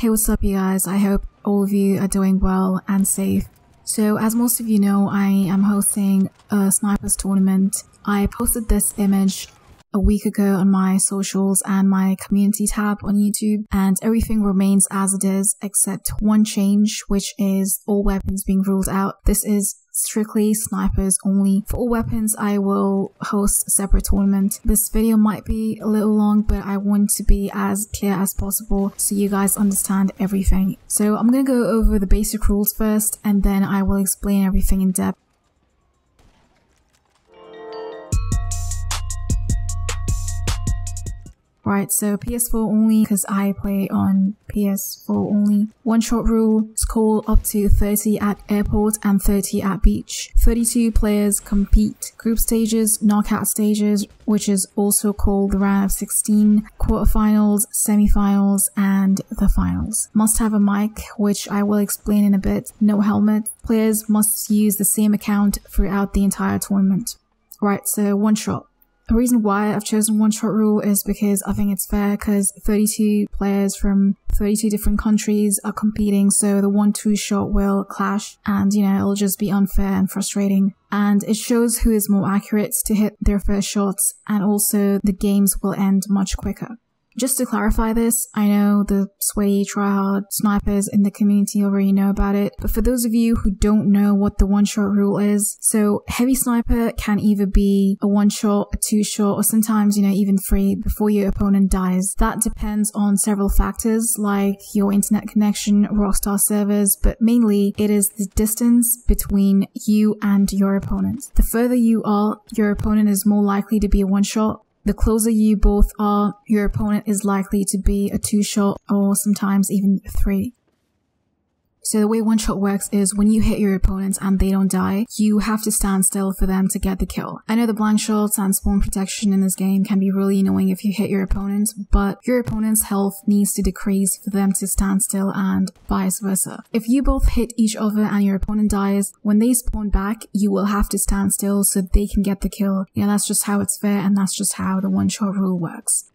Hey, what's up you guys? I hope all of you are doing well and safe. So as most of you know, I am hosting a snipers tournament. I posted this image a week ago on my socials and my community tab on YouTube, and everything remains as it is except one change, which is all weapons being ruled out. This is strictly snipers only. For all weapons, I will host a separate tournament. This video might be a little long, but I want to be as clear as possible so you guys understand everything. So I'm gonna go over the basic rules first, and then I will explain everything in depth. Right, so PS4 only because I play on PS4 only. One shot rule, score up to 30 at airport and 30 at beach. 32 players compete. Group stages, knockout stages, which is also called the round of 16, quarterfinals, semifinals, and the finals. Must have a mic, which I will explain in a bit. No helmet. Players must use the same account throughout the entire tournament. Right, so one shot. The reason why I've chosen one shot rule is because I think it's fair, because 32 players from 32 different countries are competing, so the 1-2 shot will clash, and you know, it'll just be unfair and frustrating. And it shows who is more accurate to hit their first shots, and also the games will end much quicker. Just to clarify this, I know the sweaty tryhard snipers in the community already know about it, but for those of you who don't know what the one-shot rule is, so heavy sniper can either be a one-shot, a two-shot, or sometimes, you know, even 3 before your opponent dies. That depends on several factors like your internet connection, Rockstar servers, but mainly it is the distance between you and your opponent. The further you are, your opponent is more likely to be a one-shot. The closer you both are, your opponent is likely to be a 2-shot or sometimes even 3. So the way one shot works is when you hit your opponent and they don't die, you have to stand still for them to get the kill. I know the blank shots and spawn protection in this game can be really annoying if you hit your opponent, but your opponent's health needs to decrease for them to stand still and vice versa. If you both hit each other and your opponent dies, when they spawn back, you will have to stand still so they can get the kill. Yeah, that's just how it's fair, and that's just how the one shot rule works.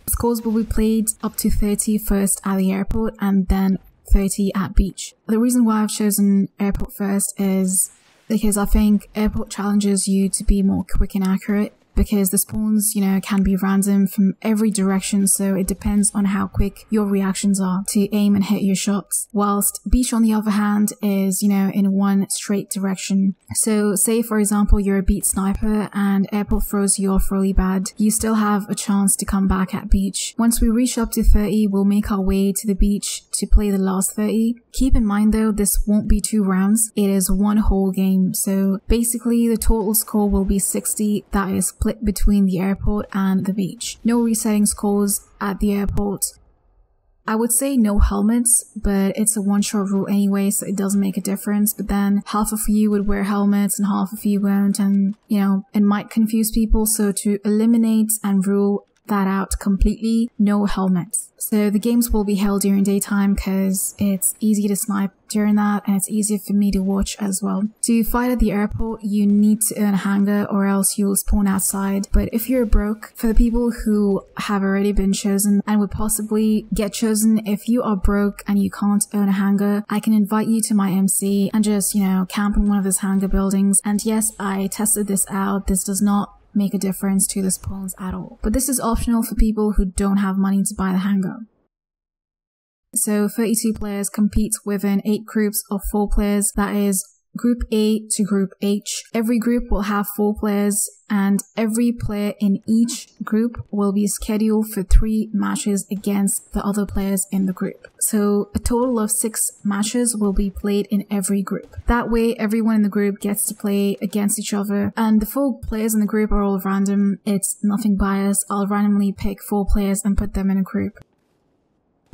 Scores will be played up to 30 first at the airport and then 30 at beach. The reason why I've chosen airport first is because I think airport challenges you to be more quick and accurate, because the spawns, you know, can be random from every direction, so it depends on how quick your reactions are to aim and hit your shots. Whilst beach, on the other hand, is, you know, in one straight direction. So say for example you're a beat sniper and airport throws you off really bad, you still have a chance to come back at beach. Once we reach up to 30, we'll make our way to the beach to play the last 30. Keep in mind though, this won't be 2 rounds, it is one whole game. So basically the total score will be 60, that is split between the airport and the beach. No resetting scores at the airport. I would say no helmets, but it's a one-shot rule anyway, so it doesn't make a difference. But then half of you would wear helmets and half of you won't, and you know, it might confuse people. So to eliminate and rule that out completely, no helmets. So the games will be held during daytime because it's easy to snipe during that, and it's easier for me to watch as well. To fight at the airport, you need to earn a hangar or else you'll spawn outside. But if you're broke, for the people who have already been chosen and would possibly get chosen, if you are broke and you can't earn a hangar, I can invite you to my MC and just, you know, camp in one of those hangar buildings. And yes, I tested this out. This does not make a difference to the spawns at all. But this is optional for people who don't have money to buy the hangar. So 32 players compete within 8 groups of 4 players, that is Group A to Group H. Every group will have 4 players, and every player in each group will be scheduled for 3 matches against the other players in the group. So a total of 6 matches will be played in every group. That way everyone in the group gets to play against each other, and the 4 players in the group are all random. It's nothing biased. I'll randomly pick 4 players and put them in a group.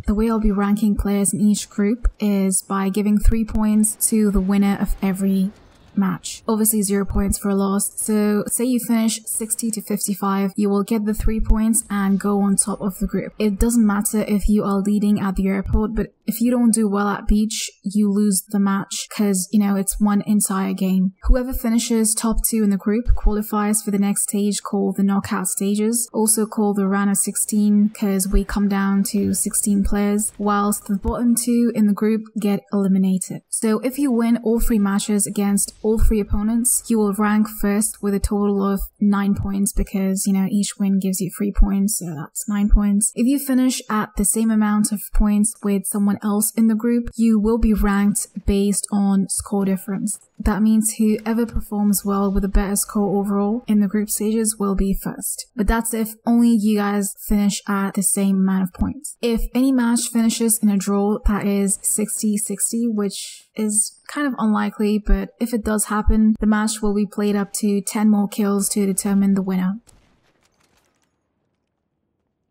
The way I'll be ranking players in each group is by giving 3 points to the winner of every match. Obviously 0 points for a loss. So say you finish 60 to 55, you will get the 3 points and go on top of the group. It doesn't matter if you are leading at the airport, but if you don't do well at beach, you lose the match because, you know, it's one entire game. Whoever finishes top 2 in the group qualifies for the next stage called the knockout stages, also called the round of 16 because we come down to 16 players, whilst the bottom 2 in the group get eliminated. So if you win all 3 matches against all 3 opponents, you will rank first with a total of 9 points because, you know, each win gives you 3 points, so that's 9 points. If you finish at the same amount of points with someone else in the group, you will be ranked based on score difference. That means whoever performs well with a better score overall in the group stages will be first. But that's if only you guys finish at the same amount of points. If any match finishes in a draw that is 60-60, which is kind of unlikely, but if it does happen, the match will be played up to 10 more kills to determine the winner.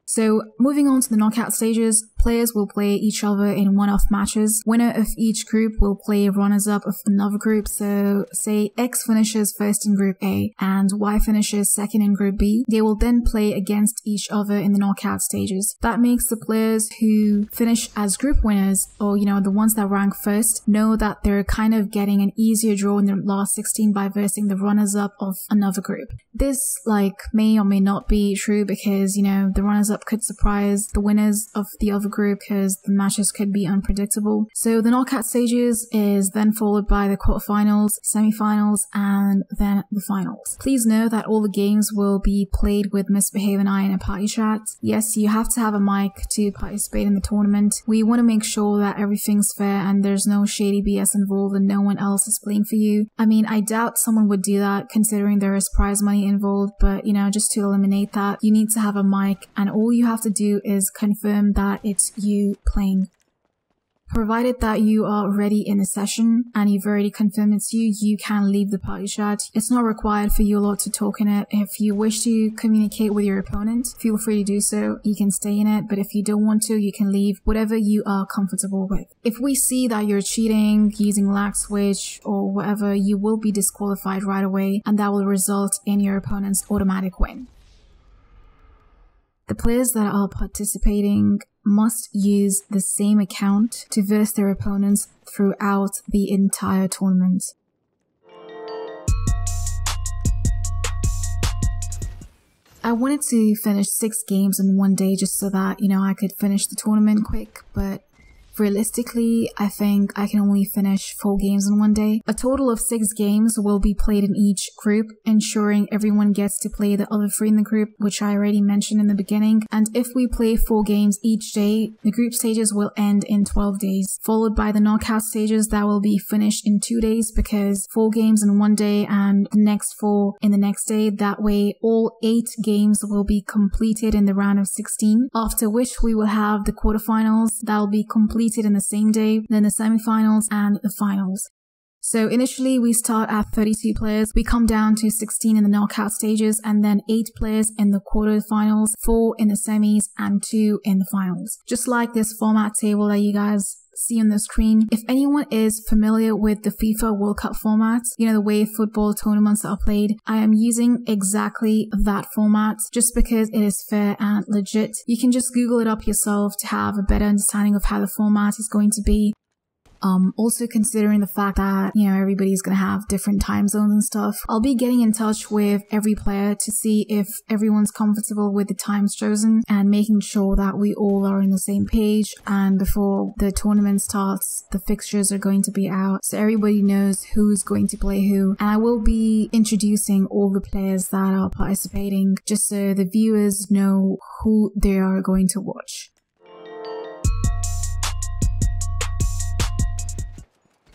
So moving on to the knockout stages, players will play each other in one-off matches. Winner of each group will play runners-up of another group. So say X finishes first in group A and Y finishes second in group B. They will then play against each other in the knockout stages. That makes the players who finish as group winners, or, you know, the ones that rank first, know that they're kind of getting an easier draw in the last 16 by versing the runners-up of another group. This, like, may or may not be true because, you know, the runners-up could surprise the winners of the other group because the matches could be unpredictable. So the knockout stages is then followed by the quarterfinals, semifinals, and then the finals. Please know that all the games will be played with Misbehave and I in a party chat. Yes, you have to have a mic to participate in the tournament. We want to make sure that everything's fair and there's no shady BS involved and no one else is playing for you. I mean, I doubt someone would do that considering there is prize money involved, but, you know, just to eliminate that, you need to have a mic and all you have to do is confirm that it's you playing. Provided that you are already in the session and you've already confirmed it's you, you can leave the party chat. It's not required for you lot to talk in it. If you wish to communicate with your opponent, feel free to do so. You can stay in it, but if you don't want to, you can leave, whatever you are comfortable with. If we see that you're cheating, using lag switch or whatever, you will be disqualified right away and that will result in your opponent's automatic win. The players that are participating must use the same account to verse their opponents throughout the entire tournament. I wanted to finish 6 games in one day just so that, you know, I could finish the tournament quick, but realistically, I think I can only finish 4 games in one day. A total of 6 games will be played in each group, ensuring everyone gets to play the other 3 in the group, which I already mentioned in the beginning. And if we play 4 games each day, the group stages will end in 12 days, followed by the knockout stages that will be finished in 2 days because 4 games in one day and the next 4 in the next day. That way, all 8 games will be completed in the round of 16, after which we will have the quarterfinals that will be completed in the same day, then the semifinals and the finals. So initially we start at 32 players, we come down to 16 in the knockout stages, and then 8 players in the quarterfinals, 4 in the semis, and 2 in the finals. Just like this format table that you guys see on the screen. If anyone is familiar with the FIFA World Cup format, you know, the way football tournaments are played, I am using exactly that format just because it is fair and legit. You can just Google it up yourself to have a better understanding of how the format is going to be. Also considering the fact that, you know, everybody's gonna have different time zones and stuff, I'll be getting in touch with every player to see if everyone's comfortable with the times chosen and making sure that we all are on the same page. And before the tournament starts, the fixtures are going to be out so everybody knows who's going to play who. And I will be introducing all the players that are participating just so the viewers know who they are going to watch.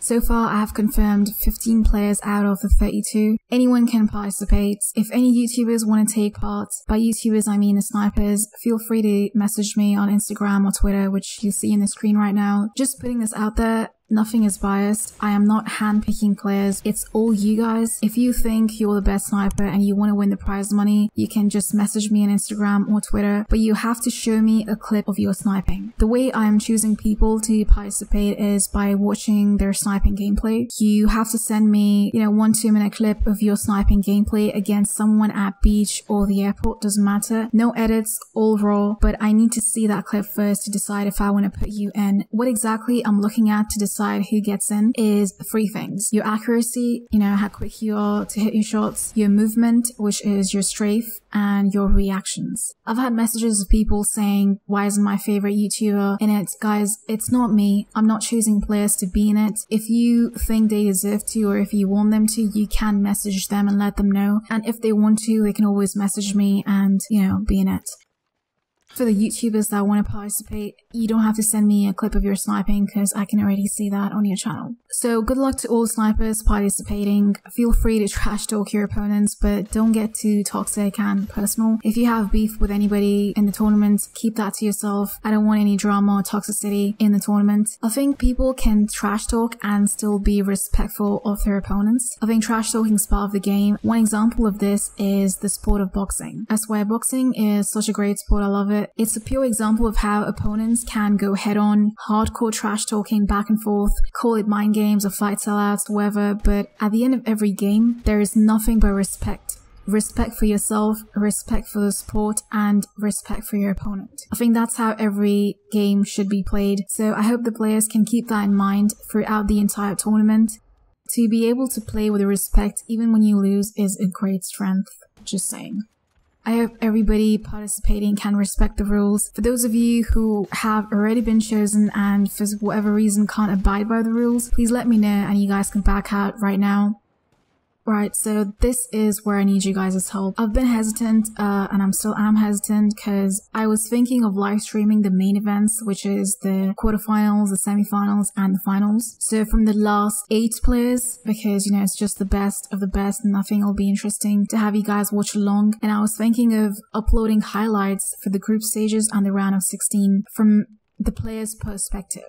So far, I have confirmed 15 players out of the 32. Anyone can participate. If any YouTubers want to take part, by YouTubers I mean the snipers, feel free to message me on Instagram or Twitter, which you see on the screen right now. Just putting this out there. nothing is biased. I am not handpicking players. It's all you guys. If you think you're the best sniper and you want to win the prize money, you can just message me on Instagram or Twitter, but you have to show me a clip of your sniping. The way I'm choosing people to participate is by watching their sniping gameplay. You have to send me, 1-2 minute clip of your sniping gameplay against someone at beach or the airport, doesn't matter. No edits, all raw, but I need to see that clip first to decide if I want to put you in. What exactly I'm looking at to decide who gets in is 3 things. Your accuracy, how quick you are to hit your shots, your movement, which is your strafe, and your reactions. I've had messages of people saying, why isn't my favorite YouTuber in it? Guys, it's not me. I'm not choosing players to be in it. If you think they deserve to, or if you want them to, you can message them and let them know. And if they want to, they can always message me and, be in it. For the YouTubers that want to participate, you don't have to send me a clip of your sniping because I can already see that on your channel. So good luck to all snipers participating. Feel free to trash talk your opponents, but don't get too toxic and personal. If you have beef with anybody in the tournament, keep that to yourself. I don't want any drama or toxicity in the tournament. I think people can trash talk and still be respectful of their opponents. I think trash talking is part of the game. One example of this is the sport of boxing. I swear boxing is such a great sport, I love it. It's a pure example of how opponents can go head-on, hardcore trash talking back and forth, call it mind games or fight sellouts, whatever, but at the end of every game, there is nothing but respect. Respect for yourself, respect for the sport, and respect for your opponent. I think that's how every game should be played, so I hope the players can keep that in mind throughout the entire tournament. To be able to play with respect even when you lose is a great strength, just saying. I hope everybody participating can respect the rules. For those of you who have already been chosen and for whatever reason can't abide by the rules, please let me know and you guys can back out right now. Right, so this is where I need you guys' help. I've been hesitant, and I'm still hesitant because I was thinking of live streaming the main events, which is the quarterfinals, the semifinals, and the finals. So from the last 8 players, because, it's just the best of the best and I think it'll be interesting to have you guys watch along. And I was thinking of uploading highlights for the group stages and the round of 16 from the player's perspective.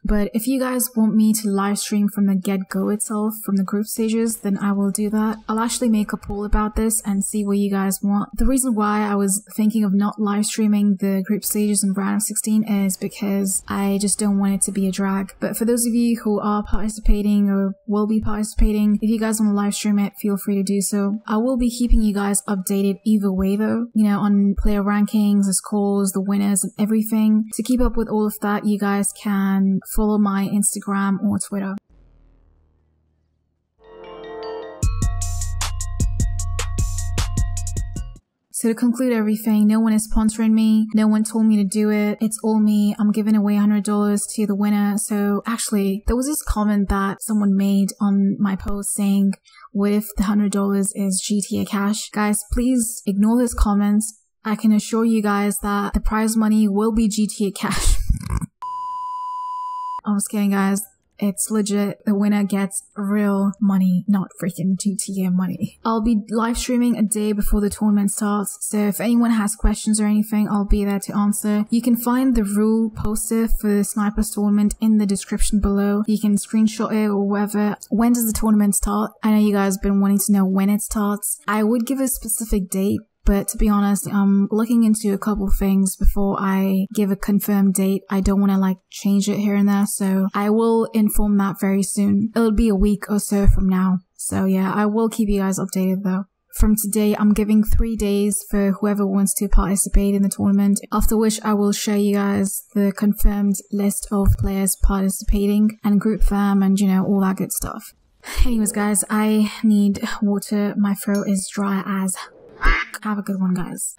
But if you guys want me to live stream from the get-go itself, from the group stages, then I will do that. I'll actually make a poll about this and see what you guys want. The reason why I was thinking of not live streaming the group stages in round of 16 is because I just don't want it to be a drag. But for those of you who are participating or will be participating, if you guys want to live stream it, feel free to do so. I will be keeping you guys updated either way though, on player rankings, the scores, the winners, and everything. To keep up with all of that, you guys can follow my Instagram or Twitter. So to conclude everything, no one is sponsoring me, no one told me to do it, it's all me, I'm giving away $100 to the winner. So actually, there was this comment that someone made on my post saying, what if the $100 is GTA cash? Guys, please ignore those comments. I can assure you guys that the prize money will be GTA cash. I'm just kidding, guys. It's legit. The winner gets real money, not freaking GTA money. I'll be live streaming a day before the tournament starts, so if anyone has questions or anything, I'll be there to answer. You can find the rule poster for the Snipers tournament in the description below. You can screenshot it or whatever. When does the tournament start? I know you guys have been wanting to know when it starts. I would give a specific date, but to be honest, I'm looking into a couple things before I give a confirmed date. I don't want to change it here and there, so I will inform that very soon. It'll be a week or so from now. So yeah, I will keep you guys updated though. From today, I'm giving 3 days for whoever wants to participate in the tournament, after which I will show you guys the confirmed list of players participating and group them and, all that good stuff. Anyways guys, I need water. My throat is dry as have a good one, guys.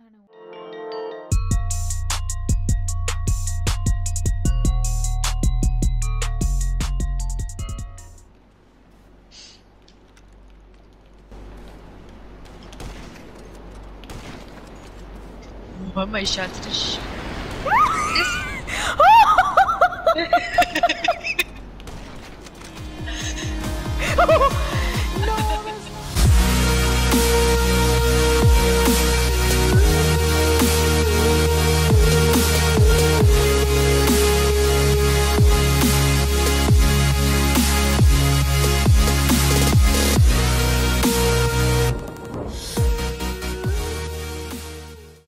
Mama işaretli.